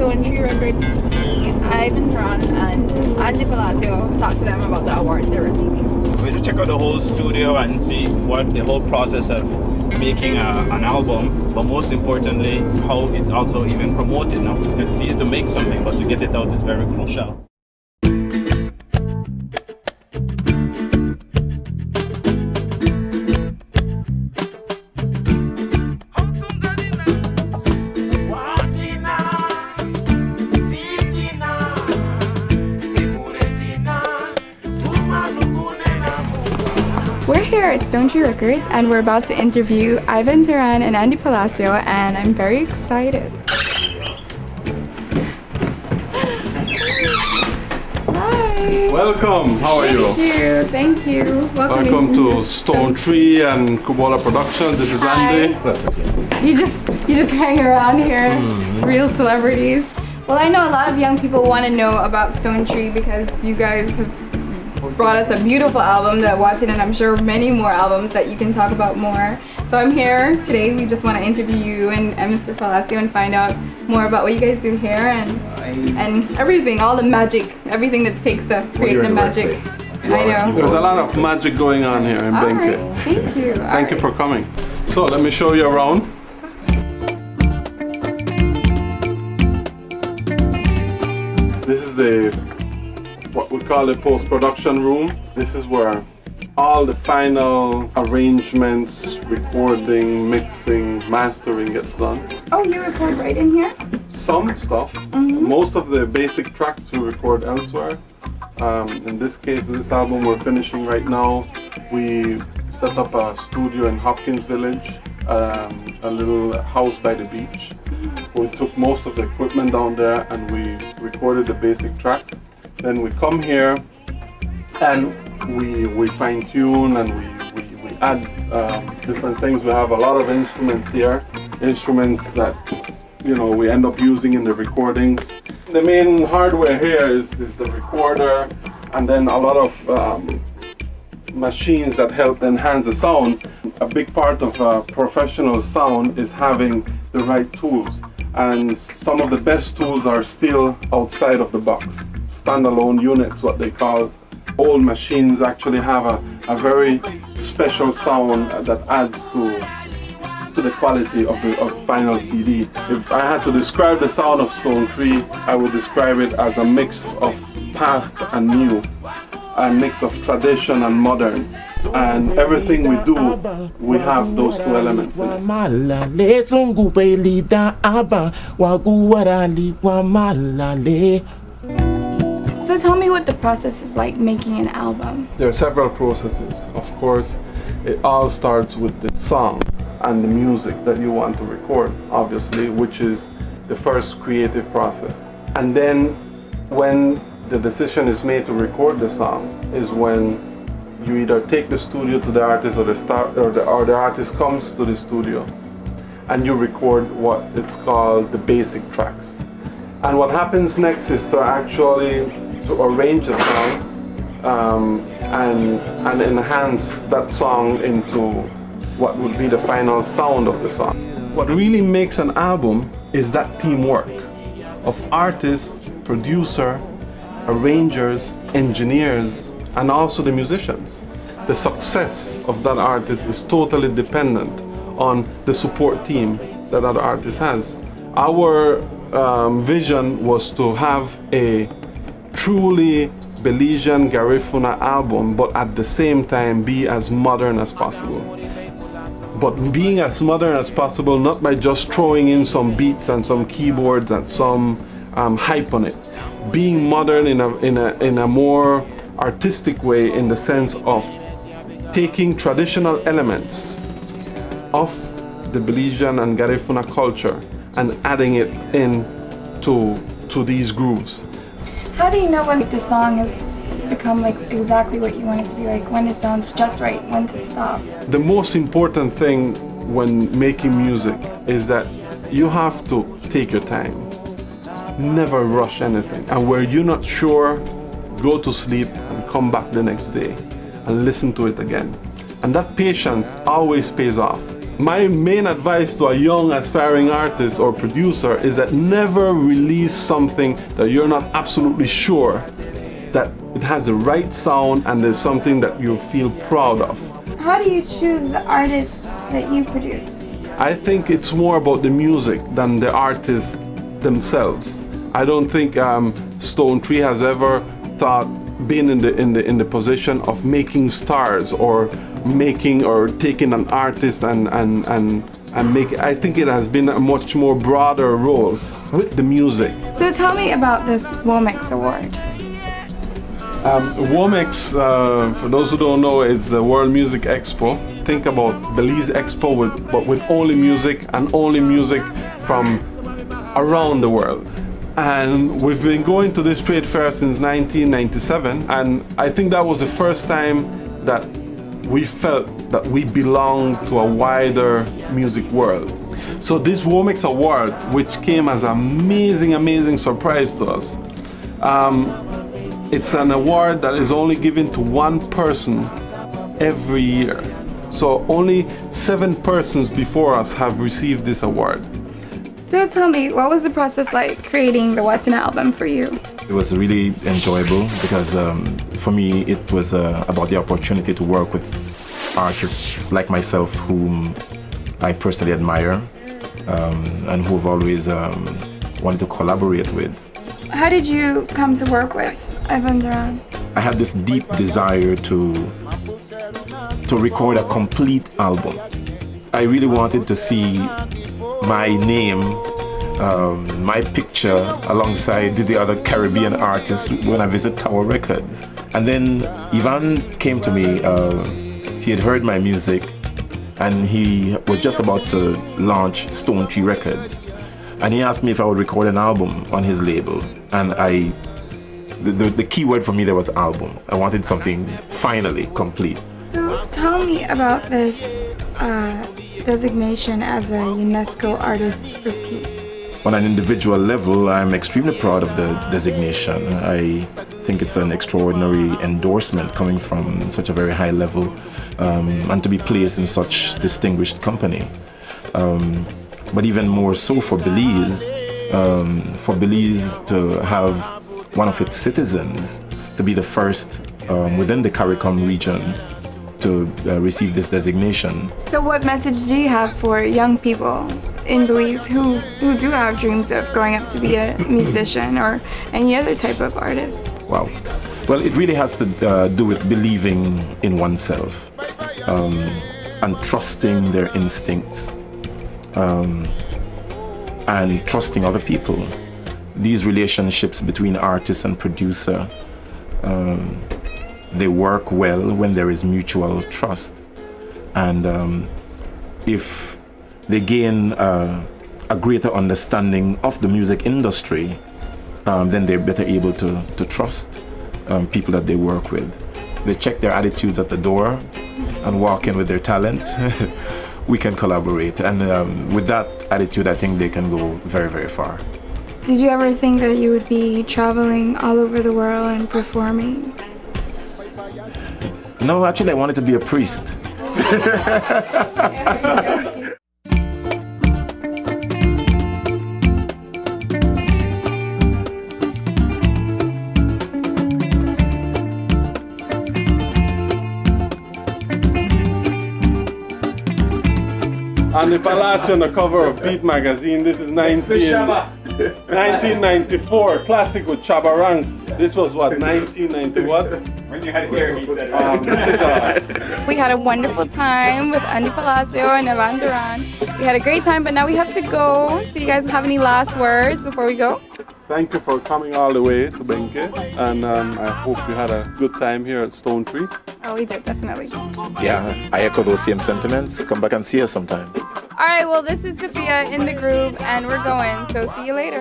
Stonetree Records to see Ivan Duran and Andy Palacio talk to them about the awards they're receiving. We just check out the whole studio and see what the whole process of making an album, but most importantly, how it's also even promoted now. Because it's easy to make something, but to get it out is very crucial. We're here at Stonetree Records and we're about to interview Ivan Duran and Andy Palacio, and I'm very excited. Hi! Welcome, how are you? Thank you. Welcome to Stonetree and Kubola Production. This is Andy. You just hang around here, real celebrities. Well, I know a lot of young people want to know about Stonetree because you guys have brought us a beautiful album that Watson, and I'm sure many more albums that you can talk about more. So I'm here today. We just want to interview you and Mr. Palacio and find out more about what you guys do here and everything, all the magic, everything that it takes to create the magic. I know. There's a lot of magic going on here in Benque. Right, thank you. Thank you for coming. So let me show you around. This is what we call the post-production room. This is where all the final arrangements, recording, mixing, mastering gets done. Oh, you record right in here? Some stuff. Most of the basic tracks we record elsewhere. In this case, this album we're finishing right now, we set up a studio in Hopkins Village, a little house by the beach. We took most of the equipment down there and we recorded the basic tracks. Then we come here and we fine tune and we add different things. We have a lot of instruments here, instruments that we end up using in the recordings. The main hardware here is the recorder, and then a lot of machines that help enhance the sound. A big part of professional sound is having the right tools, and some of the best tools are still outside of the box. Standalone units, what they call. Old machines actually have a very special sound that adds to the quality of the final CD. If I had to describe the sound of Stonetree, I would describe it as a mix of past and new, a mix of tradition and modern. And everything we do, we have those two elements in it. So tell me what the process is like making an album. There are several processes. Of course, it all starts with the song and the music that you want to record, obviously, which is the first creative process. And then when the decision is made to record the song is when you either take the studio to the artist or the artist comes to the studio and you record what it's called the basic tracks. And what happens next is to actually arrange a song and enhance that song into what would be the final sound of the song. What really makes an album is that teamwork of artists, producer, arrangers, engineers, and also the musicians. The success of that artist is totally dependent on the support team that that artist has. Our vision was to have a truly Belizean Garifuna album, but at the same time be as modern as possible. But being as modern as possible, not by just throwing in some beats and some keyboards and some hype on it. Being modern in a more artistic way, in the sense of taking traditional elements of the Belizean and Garifuna culture and adding it in to these grooves. How do you know when the song has become like exactly what you want it to be, like when it sounds just right, when to stop? The most important thing when making music is that you have to take your time. Never rush anything. And where you're not sure, go to sleep and come back the next day and listen to it again. And that patience always pays off. my main advice to a young aspiring artist or producer is that never release something that you're not absolutely sure that it has the right sound and there's something that you feel proud of. How do you choose the artists that you produce? I think it's more about the music than the artists themselves. I don't think Stonetree has ever been in the position of making stars or taking an artist and make. I think it has been a much more broader role with the music. So tell me about this Womex Award. Womex, for those who don't know, it's the World Music Expo. Think about Belize Expo, but with only music and only music from around the world. And we've been going to this trade fair since 1997, and I think that was the first time that we felt that we belonged to a wider music world. So this Womex Award, which came as an amazing surprise to us, it's an award that is only given to one person every year. So only 7 persons before us have received this award. So tell me, what was the process like creating the What's in album for you? It was really enjoyable because for me it was about the opportunity to work with artists like myself whom I personally admire and who have always wanted to collaborate with. How did you come to work with Ivan Duran? I had this deep desire to record a complete album. I really wanted to see my name, my picture alongside the other Caribbean artists when I visit Tower Records. And then Ivan came to me, he had heard my music and he was just about to launch Stonetree Records. And he asked me if I would record an album on his label. And the key word for me there was album. I wanted something finally complete. So tell me about this designation as a UNESCO Artist for Peace. On an individual level, I'm extremely proud of the designation. I think it's an extraordinary endorsement coming from such a very high level and to be placed in such distinguished company. But even more so for Belize to have one of its citizens to be the first within the CARICOM region to receive this designation. So what message do you have for young people in Belize who do have dreams of growing up to be a musician or any other type of artist? Wow. Well, it really has to do with believing in oneself and trusting their instincts and trusting other people. These relationships between artist and producer, they work well when there is mutual trust. And if they gain a greater understanding of the music industry, then they're better able to trust people that they work with. If they check their attitudes at the door and walk in with their talent, we can collaborate. And with that attitude, I think they can go very, very far. Did you ever think that you would be traveling all over the world and performing? No, actually, I wanted to be a priest. On the Palacio on the cover of Beat magazine, this is 1994, classic with Chaba Ranks. This was what, 1990 what? When you had hair, he said. We had a wonderful time with Andy Palacio and Ivan Duran. We had a great time, but now we have to go. So you guys have any last words before we go? Thank you for coming all the way to Benque, and I hope you had a good time here at Stonetree. Oh, we did, definitely. Yeah, I echo those same sentiments. Come back and see us sometime. All right, well, this is Safiyyah in the groove, and we're going. So see you later.